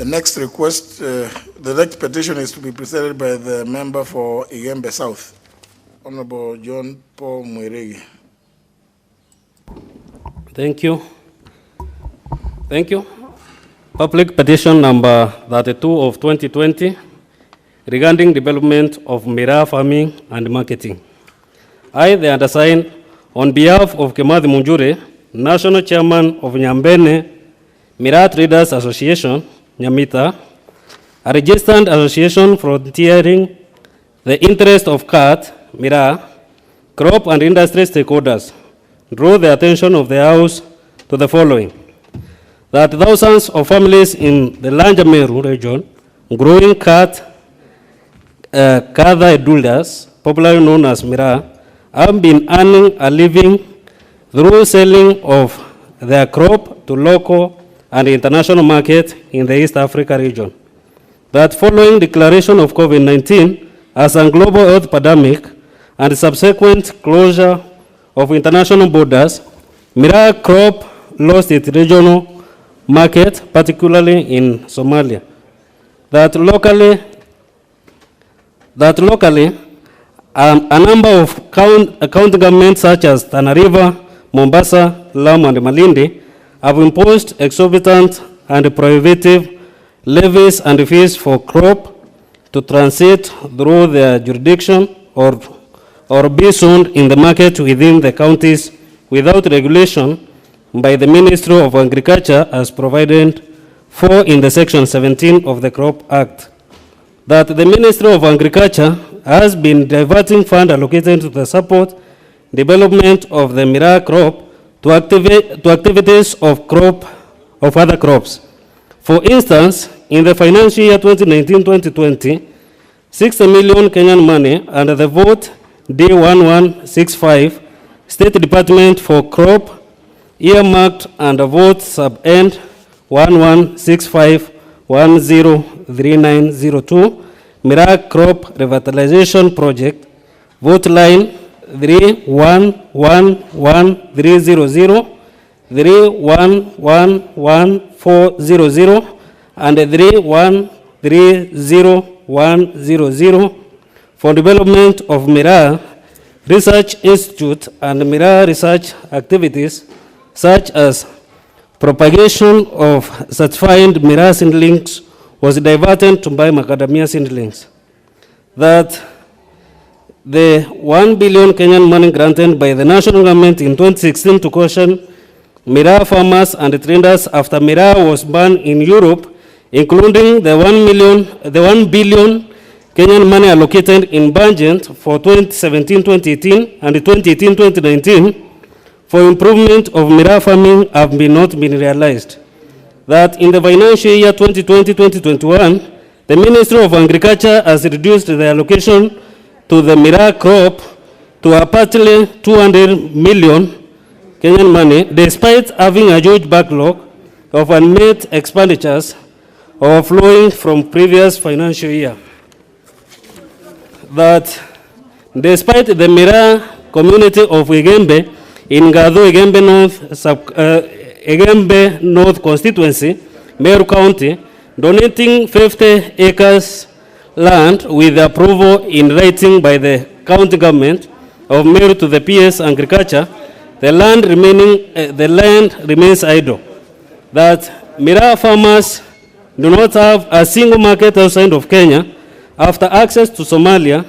The next request, the next petition is to be presented by the member for Igembe South, Honorable John Paul Mwirigi. Thank you. Thank you. Public petition number 32 of 2020 regarding development of Miraa farming and marketing. I, the undersigned, on behalf of Kimathi Munjure, National Chairman of Nyambene Miraa Traders Association, Nyamita, a registered association frontiering the interest of CAT, Miraa, crop and industry stakeholders, draw the attention of the House to the following: that thousands of families in the larger Meru region growing CAT, Kadha Eduldas, popularly known as Miraa, have been earning a living through selling of their crop to local and international market in the East Africa region. That following declaration of COVID-19 as a global health pandemic and subsequent closure of international borders, Miraa crop lost its regional market, particularly in Somalia. That locally, a number of county governments such as Tana River, Mombasa, Lamu, and Malindi have imposed exorbitant and prohibitive levies and fees for crop to transit through their jurisdiction or be sold in the market within the counties without regulation by the Ministry of Agriculture as provided for in the Section 17 of the Crop Act. That the Ministry of Agriculture has been diverting funds allocated to the support development of the Miraa crop to activities of other crops. For instance, in the financial year 2019-2020, 60 million Kenyan money under the vote D1165 State Department for Crop earmarked under vote sub-end 1165103902 Miraa Crop Revitalization Project, vote line 3111300, 3111400, and 3130100 for development of Miraa Research Institute and Miraa research activities such as propagation of certified Miraa seedlings was diverted to buy macadamia seedlings. That the 1 billion Kenyan money granted by the national government in 2016 to caution Miraa farmers and traders after Miraa was banned in Europe, including the 1 billion Kenyan money allocated in budget for 2017-2018 and 2018-2019 for improvement of Miraa farming have not been realized. That in the financial year 2020-2021, the Ministry of Agriculture has reduced the allocation to the Miraa crop to approximately 200 million Kenyan money, despite having a huge backlog of unmet expenditures overflowing from previous financial year. That despite the Miraa community of Igembe in Gado Igembe North constituency, Meru County, donating 50 acres land with approval in writing by the county government of Meru to the PS Agriculture, the land remains idle. That Miraa farmers do not have a single market outside of Kenya after access to Somalia,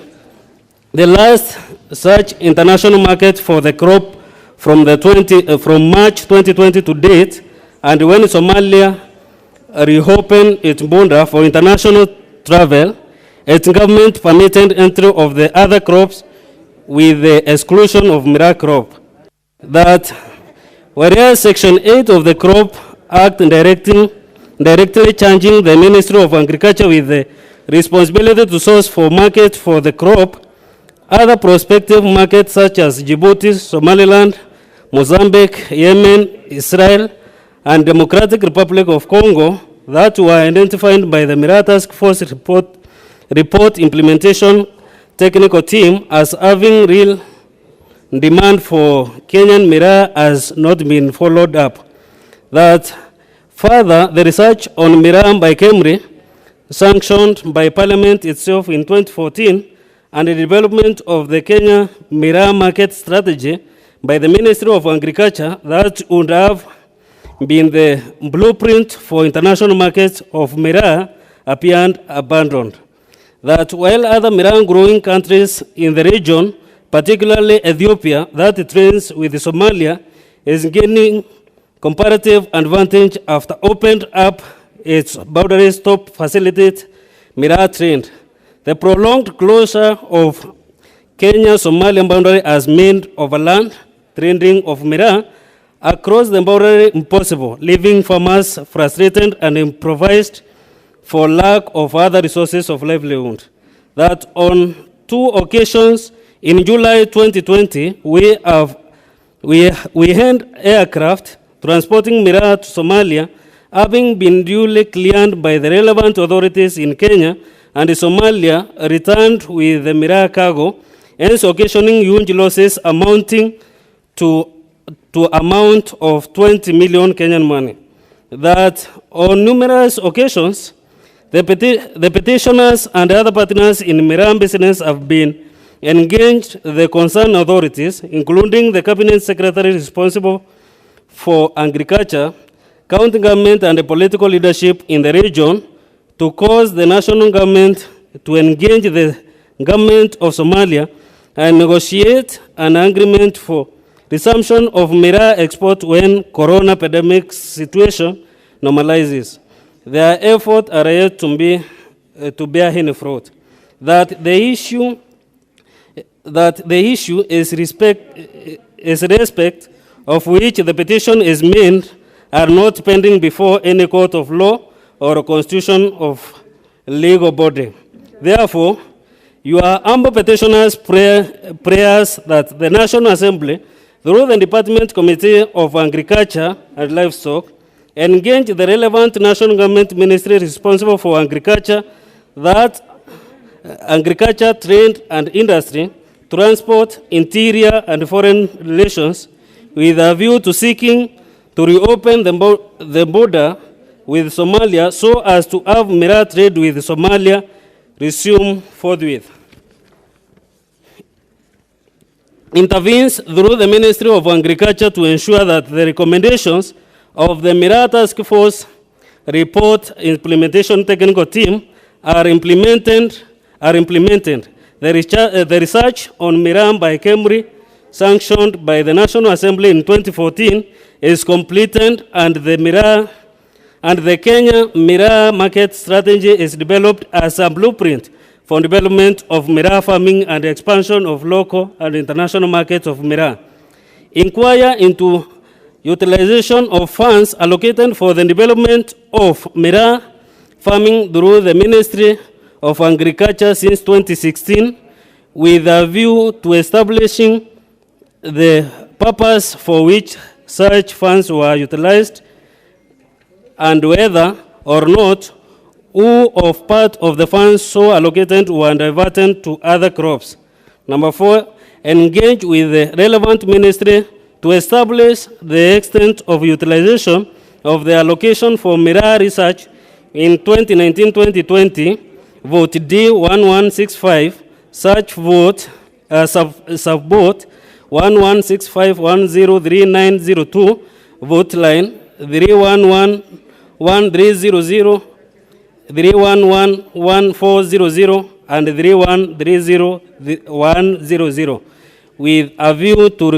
the last such international market for the crop from March 2020 to date, and when Somalia reopened its border for international travel, its government permitted entry of the other crops with the exclusion of Miraa crop. That whereas Section 8 of the Crop Act directly charging the Ministry of Agriculture with the responsibility to source for market for the crop, other prospective markets such as Djibouti, Somaliland, Mozambique, Yemen, Israel, and Democratic Republic of Congo that were identified by the Miraa Task Force report implementation technical team as having real demand for Kenyan Miraa has not been followed up. That Further, the research on Miraa by Kemri, sanctioned by Parliament itself in 2014, and the development of the Kenya Miraa market strategy by the Ministry of Agriculture that would have been the blueprint for international markets of Miraa appeared abandoned. That while other Miraa growing countries in the region, particularly Ethiopia, that trends with Somalia, is gaining comparative advantage after opened up its boundaries to facilitate Miraa trade. The prolonged closure of Kenya-Somalian boundary has made overland trading of Miraa across the boundary impossible, leaving farmers frustrated and improvised for lack of other resources of livelihood. That on 2 occasions in July 2020, we had aircraft transporting Miraa to Somalia, having been duly cleared by the relevant authorities in Kenya, and Somalia returned with the Miraa cargo, hence occasioning huge losses amounting to amount of 20 million Kenyan money. That on numerous occasions, the petitioners and other partners in Miraa business have been engaged the concerned authorities, including the cabinet secretary responsible for agriculture, county government, and the political leadership in the region, to cause the national government to engage the government of Somalia and negotiate an agreement for resumption of Miraa export when corona pandemic situation normalizes. Their efforts are yet to bear any fruit. That the issue is respect of which the petition is made are not pending before any court of law or a constitution of legal body. Therefore, your humble petitioners' prayers that the National Assembly, through the Department Committee of Agriculture and Livestock, engage the relevant national government ministry responsible for agriculture, that agriculture, trade and industry, transport, interior and foreign relations, with a view to seeking to reopen the border with Somalia so as to have Miraa trade with Somalia resume forthwith. Intervenes through the Ministry of Agriculture to ensure that the recommendations of the Miraa Task Force report implementation technical team are implemented. The research on Miraa by Kemri, sanctioned by the National Assembly in 2014, is completed, and the Kenya Miraa market strategy is developed as a blueprint for development of Miraa farming and expansion of local and international markets of Miraa. Inquire into utilization of funds allocated for the development of Miraa farming through the Ministry of Agriculture since 2016, with a view to establishing the purpose for which such funds were utilized, and whether or not who of part of the funds so allocated were diverted to other crops. Number 4, engage with the relevant ministry to establish the extent of utilization of the allocation for Miraa research in 2019-2020, vote D1165, such vote, sub-vote 1165103902, vote line 3111300, 3111400, and 3130100, with a view to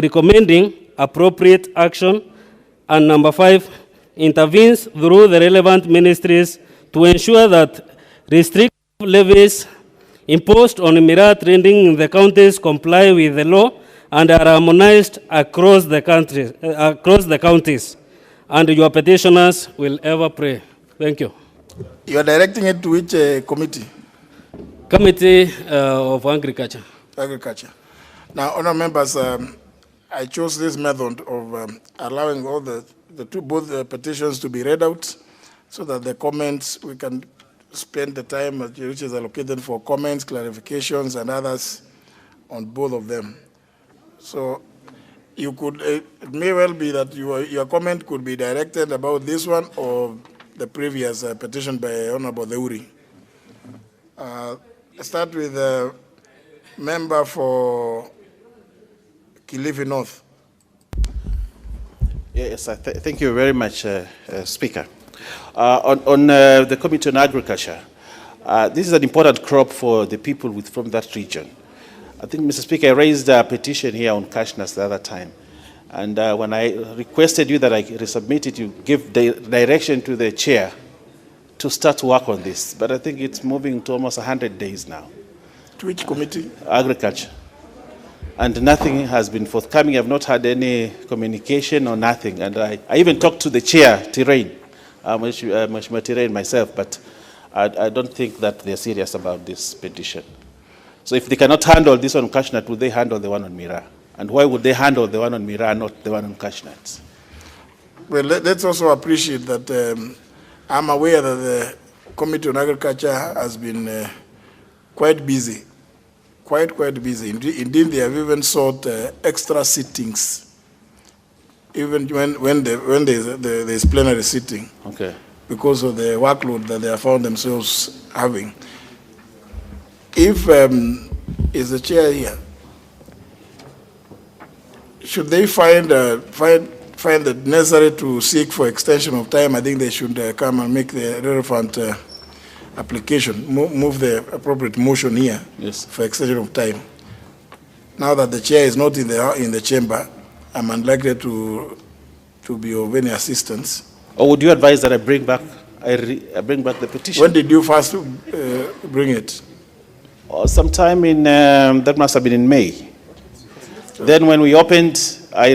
recommending appropriate action. And number 5, intervenes through the relevant ministries to ensure that restrictive levies imposed on Miraa trading in the counties comply with the law and are harmonized across the country, across the counties. And your petitioners will ever pray. Thank you. You are directing it to which committee? Committee of Agriculture. Agriculture. Now, honourable members, I chose this method of allowing all both petitions to be read out, so that the comments, we can spend the time which is allocated for comments, clarifications, and others on both of them. So you could, it may well be that your comment could be directed about this one or the previous petition by Honorable Deuri. Start with the member for Kilifi North. Yes, thank you very much, Speaker. On the Committee on Agriculture, this is an important crop for the people from that region. I think, Mr. Speaker, I raised a petition here on cash nuts the other time. And when I requested you that I resubmit it, you give direction to the chair to start work on this. But I think it's moving to almost 100 days now. To which committee? Agriculture. And nothing has been forthcoming. I've not had any communication or nothing. And I even talked to the chair, Tirane, Tirane myself, but I don't think that they're serious about this petition. So if they cannot handle this on cash nut, would they handle the one on Miraa? And why would they handle the one on Miraa, not the one on cash nuts? Well, let's also appreciate that I'm aware that the Committee on Agriculture has been quite busy, quite busy. Indeed, they have even sought extra sittings, even when there's plenary sitting. Okay. Because of the workload that they have found themselves having. If is the chair here, should they find it necessary to seek for extension of time, I think they should come and make the relevant application, move the appropriate motion here. Yes. For extension of time. Now that the chair is not in the chamber, I'm unlikely to be of any assistance. Or would you advise that I bring back the petition? When did you first bring it? Sometime in, that must have been in May. Then when we opened, I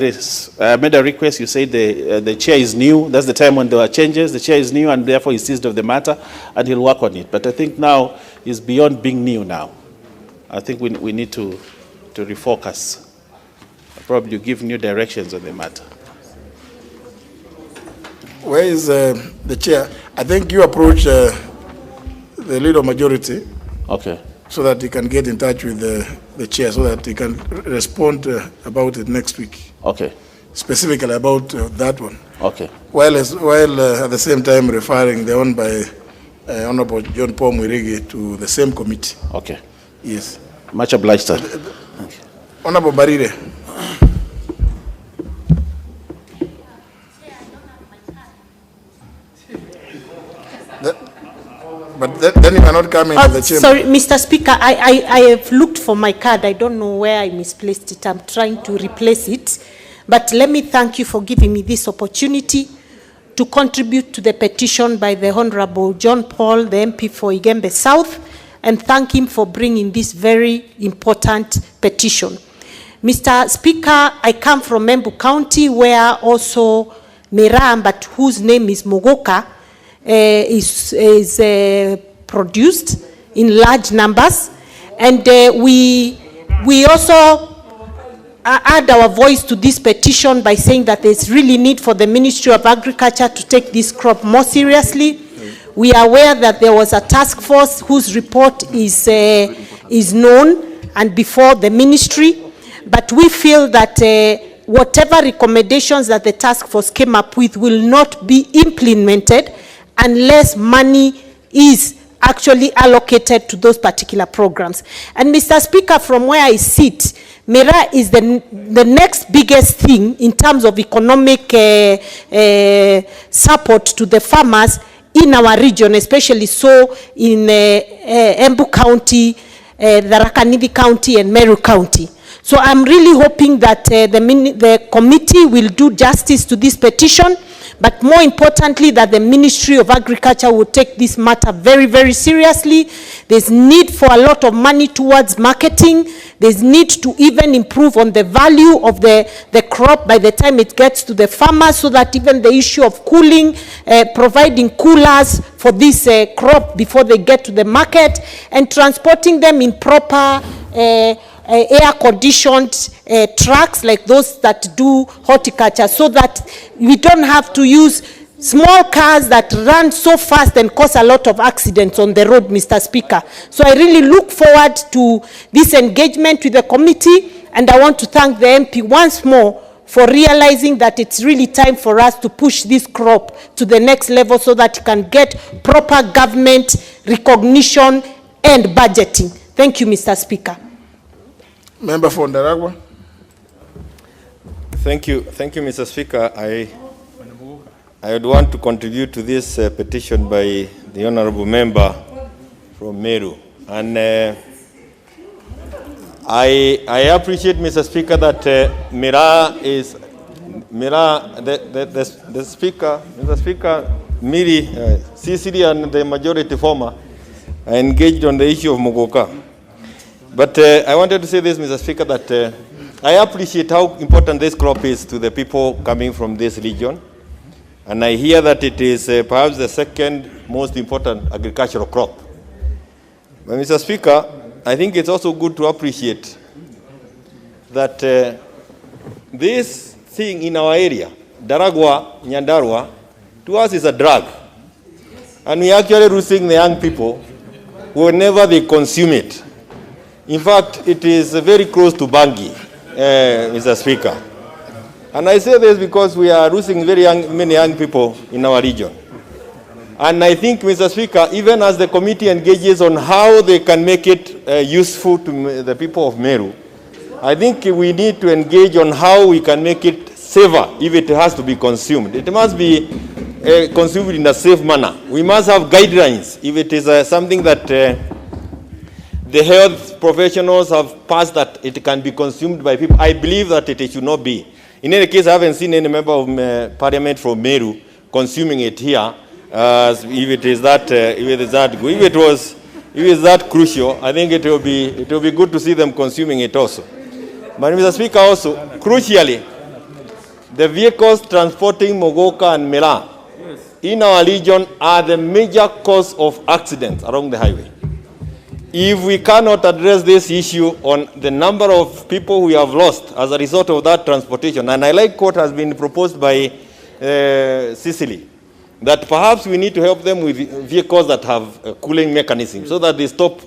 made a request. You said the chair is new. That's the time when there were changes. The chair is new, and therefore he seized of the matter, and he'll work on it. But I think now it's beyond being new now. I think we need to refocus. Probably give new directions on the matter. Where is the chair? I think you approach the leader majority. Okay. So that he can get in touch with the chair, so that he can respond about it next week. Okay. Specifically about that one. Okay. While at the same time referring the one by Honorable John Paul Mwirigi to the same committee. Okay. Yes. Much obliged, sir. Honorable Barire. But then you cannot come into the chamber. Sorry, Mr. Speaker, I have looked for my card. I don't know where I misplaced it. I'm trying to replace it. But let me thank you for giving me this opportunity to contribute to the petition by the Honorable John Paul, the MP for Igembe South, and thank him for bringing this very important petition. Mr. Speaker, I come from Meru County, where also Miraa, but whose name is Mogoka, is produced in large numbers, and we also add our voice to this petition by saying that there's really need for the Ministry of Agriculture to take this crop more seriously. We are aware that there was a task force whose report is known and before the ministry, but we feel that whatever recommendations that the task force came up with will not be implemented unless money is actually allocated to those particular programs. And Mr. Speaker, from where I sit, Miraa is the next biggest thing in terms of economic support to the farmers in our region, especially so in Embu County, Tharaka Nithi County, and Meru County. So I'm really hoping that the committee will do justice to this petition, but more importantly, that the Ministry of Agriculture will take this matter very, very seriously. There's need for a lot of money towards marketing. There's need to even improve on the value of the crop by the time it gets to the farmers, so that even the issue of cooling, providing coolers for this crop before they get to the market, and transporting them in proper air-conditioned trucks like those that do horticulture, so that we don't have to use small cars that run so fast and cause a lot of accidents on the road, Mr. Speaker. So I really look forward to this engagement with the committee, and I want to thank the MP once more for realizing that it's really time for us to push this crop to the next level so that it can get proper government recognition and budgeting. Thank you, Mr. Speaker. Member for Ndaragwa. Thank you, Mr. Speaker. I would want to contribute to this petition by the honorable member from Meru. And I appreciate, Mr. Speaker, that Miraa, the Speaker, Mr. Speaker, Miri, CCD and the majority former are engaged on the issue of Mogoka. But I wanted to say this, Mr. Speaker, that I appreciate how important this crop is to the people coming from this region. And I hear that it is perhaps the second most important agricultural crop. But Mr. Speaker, I think it's also good to appreciate that this thing in our area, Daragwa, Nyandarua, to us is a drug. And we are actually losing the young people whenever they consume it. In fact, it is very close to Bangi, Mr. Speaker. And I say this because we are losing many young people in our region. And I think, Mr. Speaker, even as the committee engages on how they can make it useful to the people of Meru, I think we need to engage on how we can make it safer if it has to be consumed. It must be consumed in a safe manner. We must have guidelines if it is something that the health professionals have passed that it can be consumed by people. I believe that it should not be. In any case, I haven't seen any member of parliament from Meru consuming it here. If it is that good, if it is that crucial, I think it will be good to see them consuming it also. But Mr. Speaker, also crucially, the vehicles transporting Mogoka and Miraa in our region are the major cause of accidents along the highway. If we cannot address this issue on the number of people we have lost as a result of that transportation, and I like what has been proposed by Sicily, that perhaps we need to help them with vehicles that have a cooling mechanism so that they stop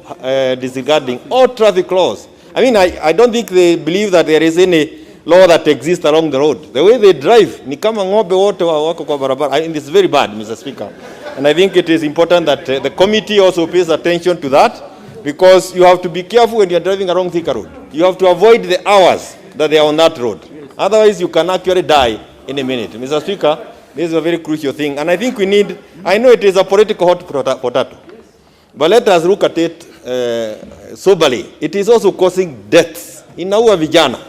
disregarding all traffic laws. I mean, I don't think they believe that there is any law that exists along the road. The way they drive, ni kama ng'ombe wote wako kwa barabara. I mean, it's very bad, Mr. Speaker. And I think it is important that the committee also pays attention to that, because you have to be careful when you're driving along Thika Road. You have to avoid the hours that they are on that road. Otherwise, you can actually die in a minute. Mr. Speaker, this is a very crucial thing. And I think we need, I know it is a political hot potato, but let us look at it soberly. It is also causing deaths in our vijana.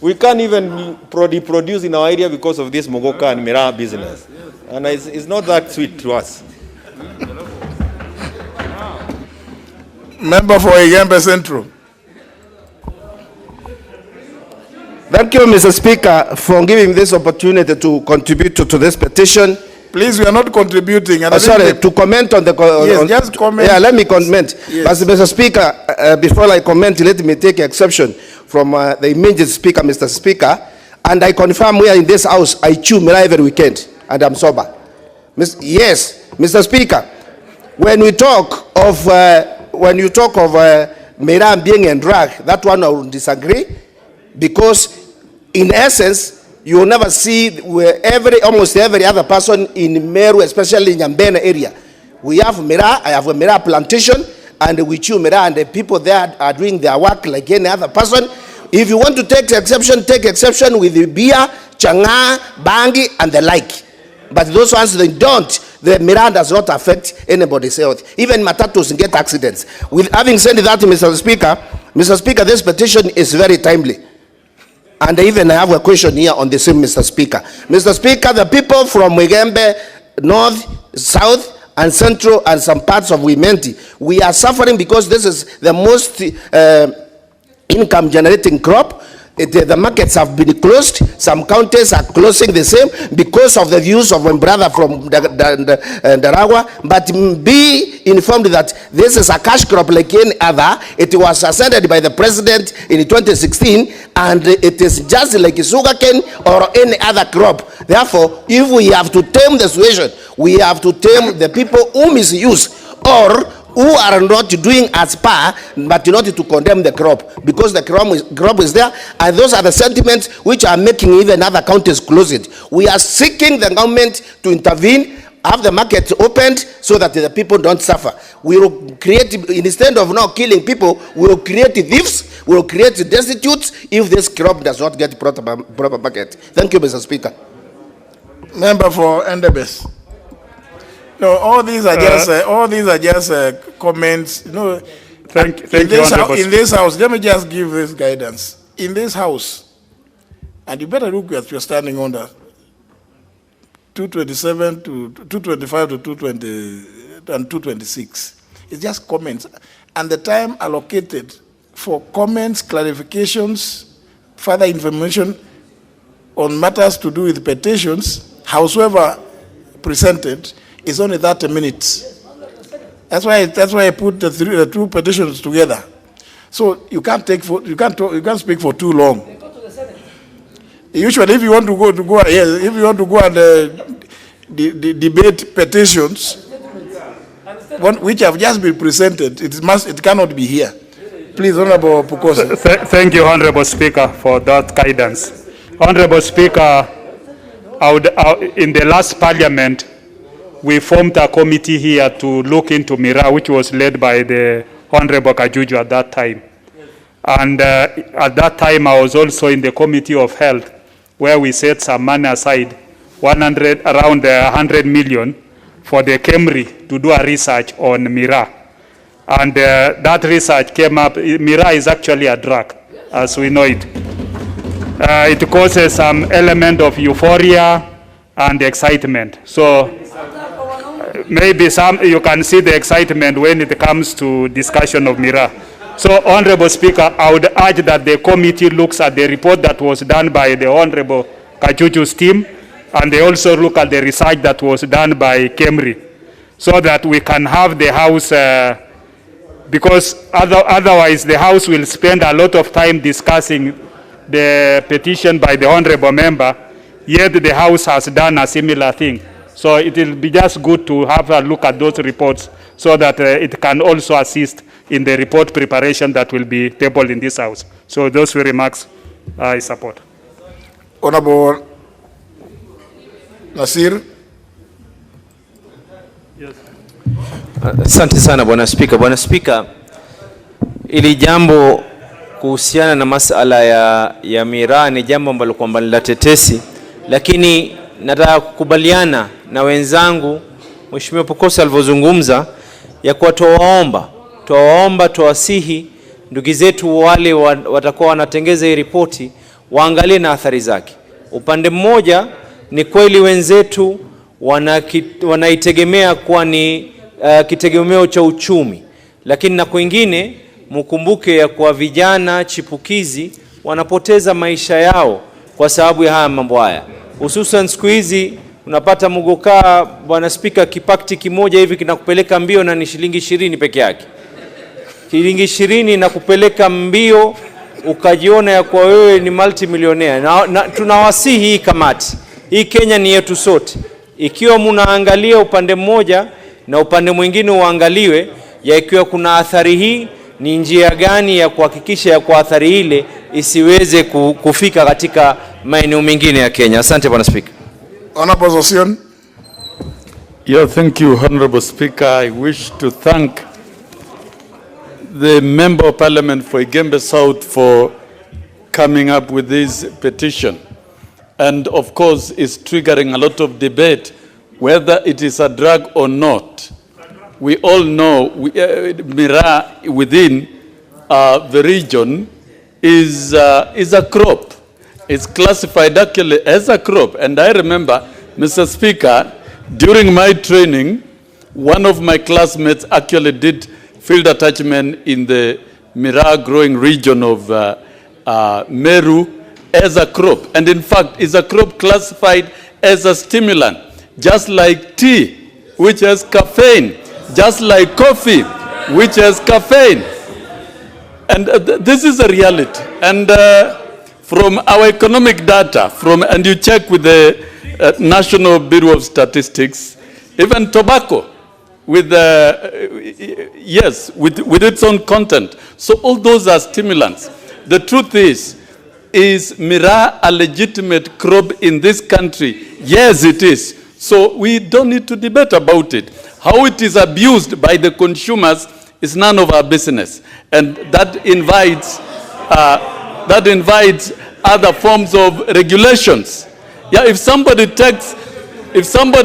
We can't even produce in our area because of this Mogoka and Miraa business. And it's not that sweet to us. Member for Igembe Central. Thank you, Mr. Speaker, for giving this opportunity to contribute to this petition. Please, we are not contributing. And sorry, to comment on the... yes, just comment. Yeah, let me comment. Yes. But, Mr. Speaker, before I comment, let me take exception from the immediate speaker, Mr. Speaker, and I confirm we are in this house, I chew Miraa every weekend, and I'm sober. Yes, Mr. Speaker, when you talk of Miraa being a drug, that one I will disagree, because in essence, you will never see where almost every other person in Meru, especially in Nyambene area. We have Miraa, I have a Miraa plantation, and we chew Miraa, and the people there are doing their work like any other person. If you want to take exception with the beer, changa, bangi, and the like. But those ones, they don't. The Miraa does not affect anybody's health. Even matatus get accidents. With having said that, Mr. Speaker, this petition is very timely. And even I have a question here on the same, Mr. Speaker. Mr. Speaker, the people from Igembe, North, South, and Central, and some parts of Wimenti, we are suffering because this is the most income-generating crop. The markets have been closed. Some counties are closing the same because of the views of my brother from Daragwa. But be informed that this is a cash crop like any other. It was ascended by the president in 2016, and it is just like a sugarcane or any other crop. Therefore, if we have to tame the situation, we have to tame the people who misuse or who are not doing as per, but not to condemn the crop, because the crop is there, and those are the sentiments which are making even other counties close it. We are seeking the government to intervene, have the market opened so that the people don't suffer. We will create, instead of now killing people, we will create thieves, we will create destitutes if this crop does not get proper market. Thank you, Mr. Speaker. Member for Endebess. No, all these are just comments. You know, thank you, in this house, let me just give this guidance. In this house, and you better look at you're standing under 227 to 225 to 220 and 226. It's just comments, and the time allocated for comments, clarifications, further information on matters to do with petitions, howsoever presented, is only 30 minutes. That's why I put the two petitions together. So you can't speak for too long. Usually, if you want to go and debate petitions, which have just been presented, it cannot be here. Please, Honorable Pukosi. Thank you, Honorable Speaker, for that guidance. Honorable Speaker, in the last Parliament, we formed a committee here to look into Miraa, which was led by the Honorable Kajuju at that time. And at that time, I was also in the Committee of Health, where we set some money aside, around 100 million, for the KEMRI to do a research on Miraa. And that research came up. Miraa is actually a drug, as we know it. It causes some element of euphoria and excitement. So maybe you can see the excitement when it comes to discussion of Miraa. So, Honorable Speaker, I would urge that the committee looks at the report that was done by the Honorable Kajuju's team, and they also look at the research that was done by KEMRI, so that we can have the House, because otherwise the House will spend a lot of time discussing the petition by the Honorable Member, yet the House has done a similar thing. So it will be just good to have a look at those reports so that it can also assist in the report preparation that will be tabled in this House. So those were remarks I support. Honorable Nasir. Yes. Asante sana Bwana Spika. Bwana Spika, ili jambo kuhusiana na masala ya Miraa ni jambo ambalo kwamba ni la tetesi, lakini nataka kukubaliana na wenzangu Mheshimiwa Pukosi alivyozungumza ya kuwa tuwasihi ndugu zetu wale watakuwa wanatengeza hii ripoti waangalie na athari zake. Upande mmoja ni kweli wenzetu wanaitegemea kuwa ni kitegemeo cha uchumi, lakini na kwingine mkumbuke ya kuwa vijana chipukizi wanapoteza maisha yao kwa sababu ya haya mambo haya. Hususan siku hizi unapata Mugoka, Bwana Spika, kipakti kimoja hivi kinakupeleka mbio na ni shilingi 20 peke yake. Shilingi 20 na kupeleka mbio ukajiona ya kwa wewe ni multimillionaire. Na tunawasihi hii kamati, hii Kenya ni yetu sote. Ikiwa mnaangalia upande mmoja na upande mwingine uangaliwe, ya ikiwa kuna athari hii, ni njia gani ya kuhakikisha ya kwa athari ile isiweze kufika katika maeneo mengine ya Kenya. Asante Bwana Speaker. Honorable Zosion. Yeah, thank you, Honorable Speaker. I wish to thank the Member of Parliament for Igembe South for coming up with this petition. And of course, it's triggering a lot of debate whether it is a drug or not. We all know Miraa within the region is a crop. It's classified actually as a crop. And I remember, Mr. Speaker, during my training, one of my classmates actually did field attachment in the Miraa growing region of Meru as a crop. And in fact, it's a crop classified as a stimulant, just like tea, which has caffeine, just like coffee, which has caffeine. And this is a reality. And from our economic data, and you check with the National Bureau of Statistics, even tobacco yes, with its own content. So all those are stimulants. The truth is Miraa a legitimate crop in this country? Yes, it is. So we don't need to debate about it. How it is abused by the consumers is none of our business. And that invites other forms of regulations. Yeah, if somebody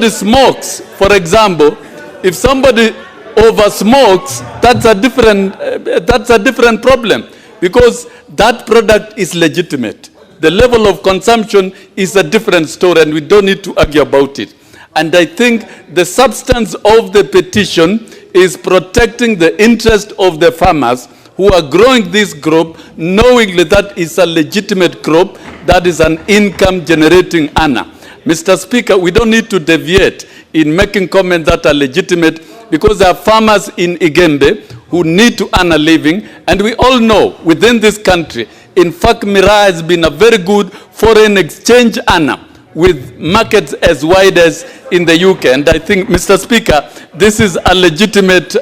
smokes, for example, if somebody over-smokes, that's a different problem, because that product is legitimate. The level of consumption is a different story, and we don't need to argue about it. And I think the substance of the petition is protecting the interest of the farmers who are growing this crop, knowingly that is a legitimate crop, that is an income-generating earner. Mr. Speaker, we don't need to deviate in making comments that are legitimate, because there are farmers in Igembe who need to earn a living, and we all know within this country, in fact, Miraa has been a very good foreign exchange earner with markets as wide as in the UK. And I think, Mr. Speaker, this is a legitimate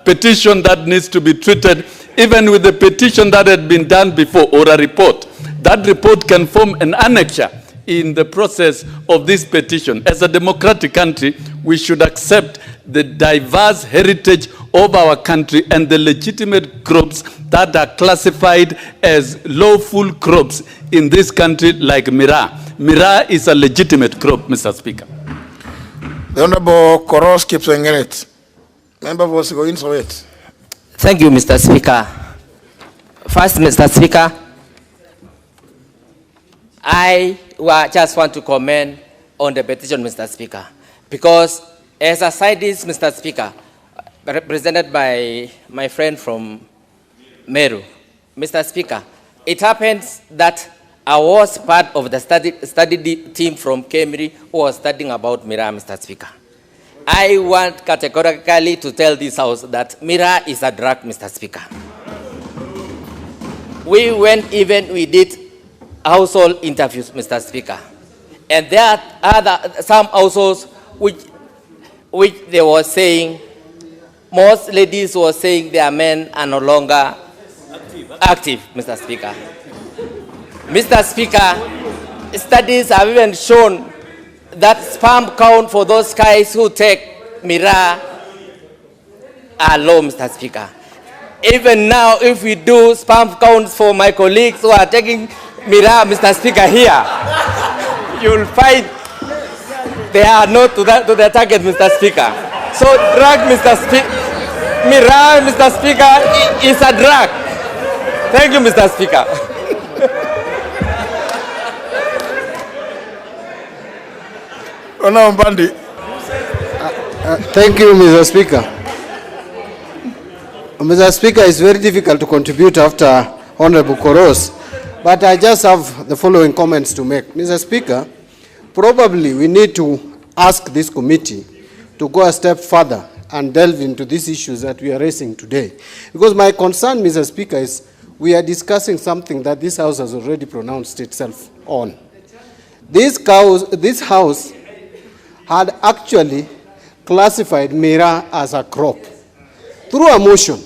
petition that needs to be treated, even with the petition that had been done before, or a report. That report can form an annexure in the process of this petition. As a democratic country, we should accept the diverse heritage of our country and the legitimate crops that are classified as lawful crops in this country, like Miraa. Miraa is a legitimate crop, Mr. Speaker. The Honorable Koros keeps saying it. Member was going to it. Thank you, Mr. Speaker. First, Mr. Speaker, I just want to comment on the petition, Mr. Speaker, because as a scientist, Mr. Speaker, represented by my friend from Meru, Mr. Speaker, it happens that I was part of the study team from Kemri who was studying about Miraa, Mr. Speaker. I want categorically to tell this House that Miraa is a drug, Mr. Speaker. We did household interviews, Mr. Speaker. And there are some households which they were saying, most ladies were saying their men are no longer active, Mr. Speaker. Mr. Speaker, studies have even shown that sperm count for those guys who take Miraa are low, Mr. Speaker. Even now, if we do sperm counts for my colleagues who are taking Miraa, Mr. Speaker, here, you'll find they are not to the target, Mr. Speaker. So drug, Mr. Speaker, Miraa, Mr. Speaker, is a drug. Thank you, Mr. Speaker. Thank you, Mr. Speaker. Mr. Speaker, it's very difficult to contribute after Honorable Koros, but I just have the following comments to make. Mr. Speaker, probably we need to ask this committee to go a step further and delve into these issues that we are raising today. Because my concern, Mr. Speaker, is we are discussing something that this House has already pronounced itself on. This House had actually classified Miraa as a crop through a motion.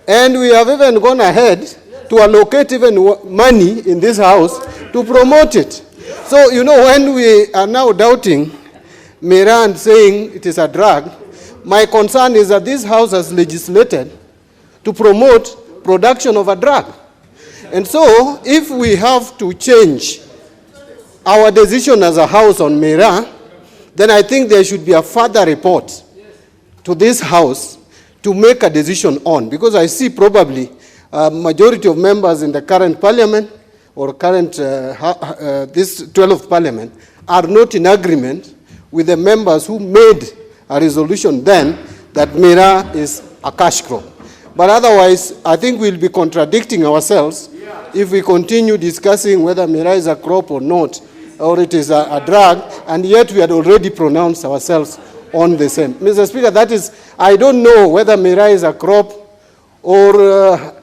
And we have even gone ahead to allocate even money in this House to promote it. So, you know, when we are now doubting Miraa and saying it is a drug, my concern is that this House has legislated to promote production of a drug. And so, if we have to change our decision as a House on Miraa, then I think there should be a further report to this House to make a decision on, because I see probably a majority of members in the current parliament or current this 12th parliament are not in agreement with the members who made a resolution then that Miraa is a cash crop. But otherwise, I think we'll be contradicting ourselves if we continue discussing whether Miraa is a crop or not, or it is a drug, and yet we had already pronounced ourselves on the same. Mr. Speaker, that is, I don't know whether Miraa is a crop or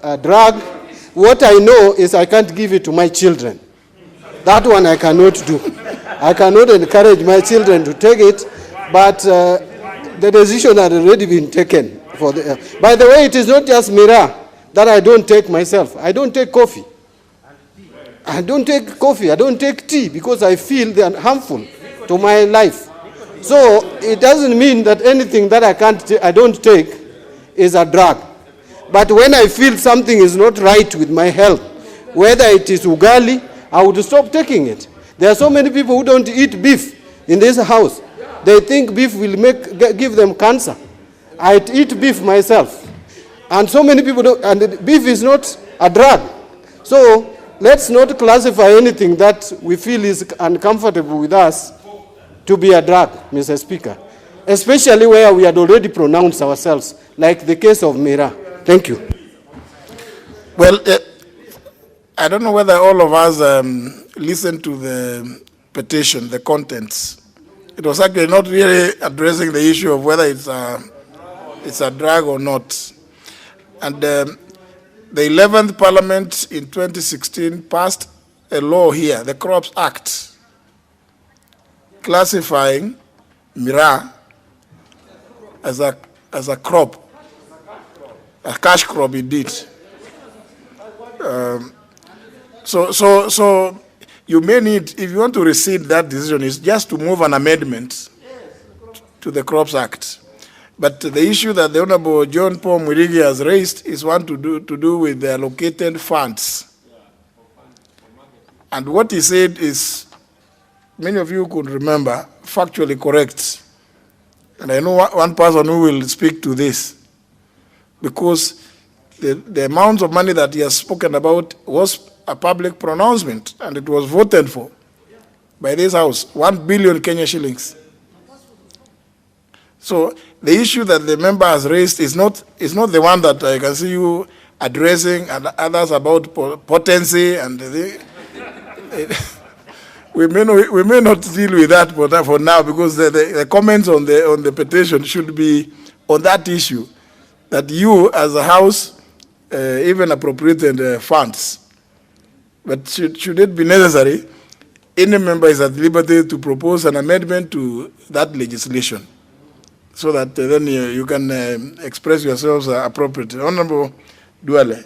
a drug. What I know is I can't give it to my children. That one I cannot do. I cannot encourage my children to take it, but the decision had already been taken. By the way, it is not just Miraa that I don't take myself. I don't take coffee. I don't take coffee. I don't take tea because I feel they are harmful to my life. So it doesn't mean that anything that I don't take is a drug. But when I feel something is not right with my health, whether it is ugali, I would stop taking it. There are so many people who don't eat beef in this house. They think beef will give them cancer. I eat beef myself. And so many people don't, and beef is not a drug. So let's not classify anything that we feel is uncomfortable with us to be a drug, Mr. Speaker. Especially where we had already pronounced ourselves, like the case of Miraa. Thank you. Well, I don't know whether all of us listened to the petition, the contents. It was actually not really addressing the issue of whether it's a drug or not. And the 11th Parliament in 2016 passed a law here, the Crops Act, classifying Miraa as a crop, a cash crop indeed. So you may need, if you want to rescind that decision, is just to move an amendment to the Crops Act. But the issue that the Honorable John Paul Mwirigi has raised is one to do with the allocated funds. And what he said is, many of you could remember, factually correct. And I know one person who will speak to this, because the amount of money that he has spoken about was a public pronouncement, and it was voted for by this House, 1 billion Kenya shillings. So the issue that the member has raised is not the one that I can see you addressing, and others about potency, and we may not deal with that for now, because the comments on the petition should be on that issue, that you as a House even appropriated funds. But should it be necessary, any member is at liberty to propose an amendment to that legislation, so that then you can express yourselves appropriately. Honorable Duale.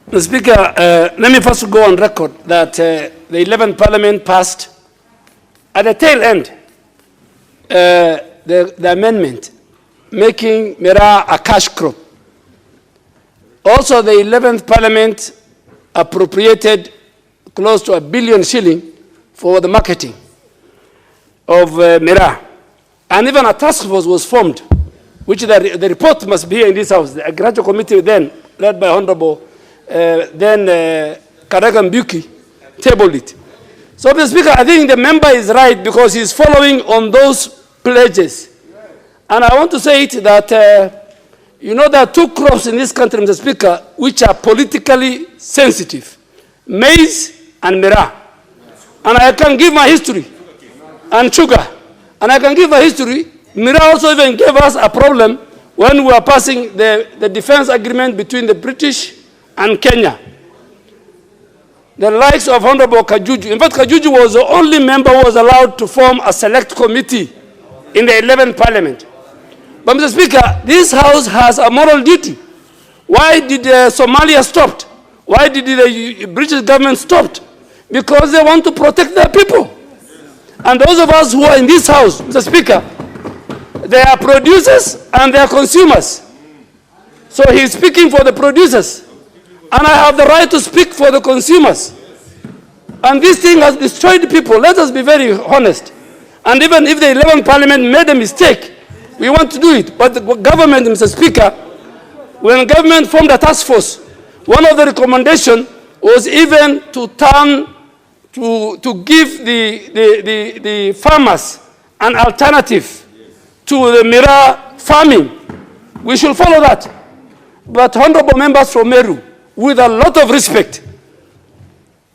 Mr. Speaker, let me first go on record that the 11th Parliament passed, at the tail end, the amendment making Miraa a cash crop. Also, the 11th Parliament appropriated close to 1 billion shilling for the marketing of Miraa. And even a task force was formed, which the report must be in this House. The Agriculture Committee then, led by Honorable Karagan Buki, tabled it. So, Mr. Speaker, I think the member is right because he's following on those pledges. And I want to say it that, you know, there are two crops in this country, Mr. Speaker, which are politically sensitive: maize and Miraa. And I can give my history, and sugar. And I can give a history. Miraa also even gave us a problem when we were passing the defense agreement between the British and Kenya. The likes of Honorable Kajuju. In fact, Kajuju was the only member who was allowed to form a select committee in the 11th Parliament. But, Mr. Speaker, this House has a moral duty. Why did Somalia stop? Why did the British government stop? Because they want to protect their people. And those of us who are in this House, Mr. Speaker, they are producers and they are consumers. So he's speaking for the producers. And I have the right to speak for the consumers. And this thing has destroyed people. Let us be very honest. And even if the 11th Parliament made a mistake, we want to do it. But the government, Mr. Speaker, when government formed a task force, one of the recommendations was even to give the farmers an alternative to the Miraa farming. We should follow that. But honorable members from Meru, with a lot of respect,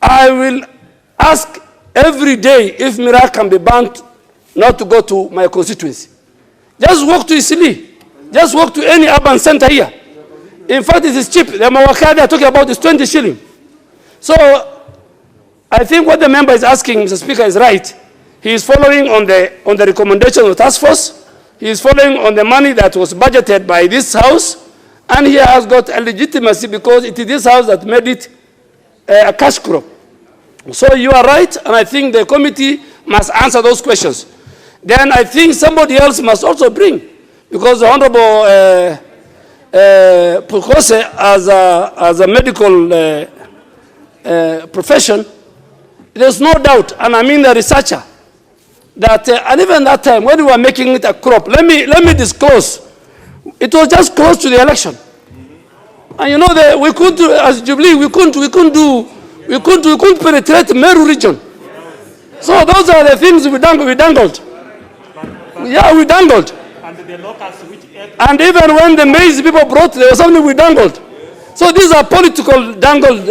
I will ask every day if Miraa can be banned not to go to my constituency. Just walk to Isili. Just walk to any urban center here. In fact, it is cheap. The Mawaka they are talking about is 20 shillings. So I think what the member is asking, Mr. Speaker, is right. He is following on the recommendation of the task force. He is following on the money that was budgeted by this house, and he has got a legitimacy because it is this house that made it a cash crop. So you are right, and I think the committee must answer those questions. Then I think somebody else must also bring, because the Honorable Pukose, as a medical profession, there's no doubt, and I mean the researcher, that and even that time when we were making it a crop, let me disclose, it was just close to the election, and you know that we couldn't, as Jubilee, we couldn't penetrate Meru region. So those are the things we dangled. Yeah, we dangled. And even when the maize people brought, there was something we dangled. So these are political dangled.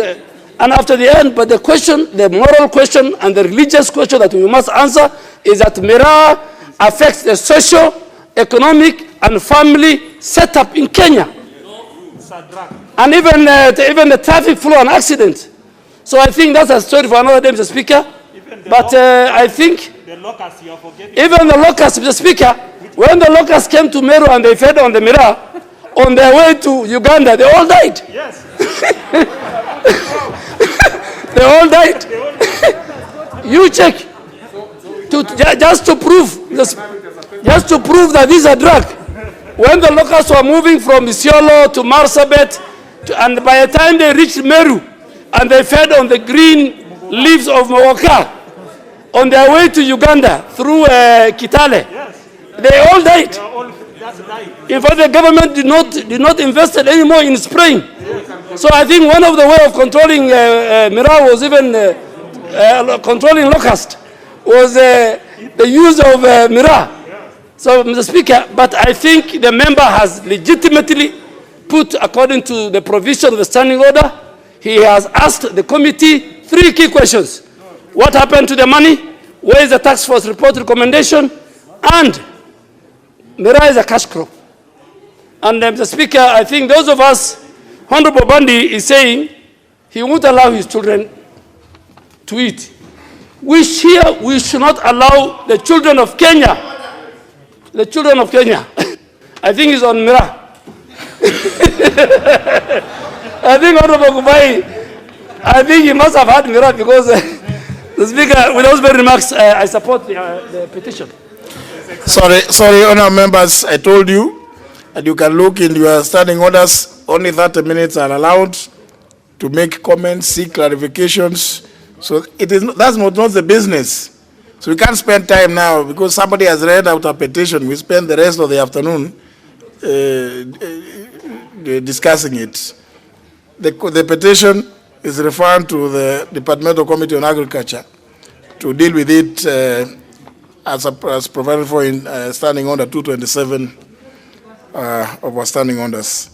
And after the end, but the question, the moral question and the religious question that we must answer is that Miraa affects the social, economic, and family setup in Kenya. And even the traffic flow and accidents. So I think that's a story for another day, Mr. Speaker. But I think even the locusts, Mr. Speaker, when the locusts came to Meru and they fed on the Miraa, on their way to Uganda, they all died. Yes. They all died. You check. Just to prove that this is a drug. When the locusts were moving from Isiolo to Marsabit, and by the time they reached Meru, and they fed on the green leaves of Mogoka, on their way to Uganda through Kitale, they all died. In fact, the government did not invest anymore in spraying. So I think one of the way of controlling Miraa was even controlling locust was the use of Miraa. So, Mr. Speaker, but I think the member has legitimately put, according to the provision of the standing order, he has asked the committee 3 key questions. What happened to the money? Where is the task force report recommendation? And Miraa is a cash crop. And Mr. Speaker, I think those of us, Honorable Bandi is saying he won't allow his children to eat. We should not allow the children of Kenya, I think it's on Miraa. I think Honorable Kubai, I think he must have had Miraa because the Speaker, with those very remarks, I support the petition. Sorry, honourable members, I told you that you can look in your standing orders. Only 30 minutes are allowed to make comments, seek clarifications. So that's not the business. So we can't spend time now because somebody has read out a petition. We spend the rest of the afternoon discussing it. The petition is referred to the Departmental Committee on Agriculture to deal with it as provided for in Standing Order 227 of our standing orders.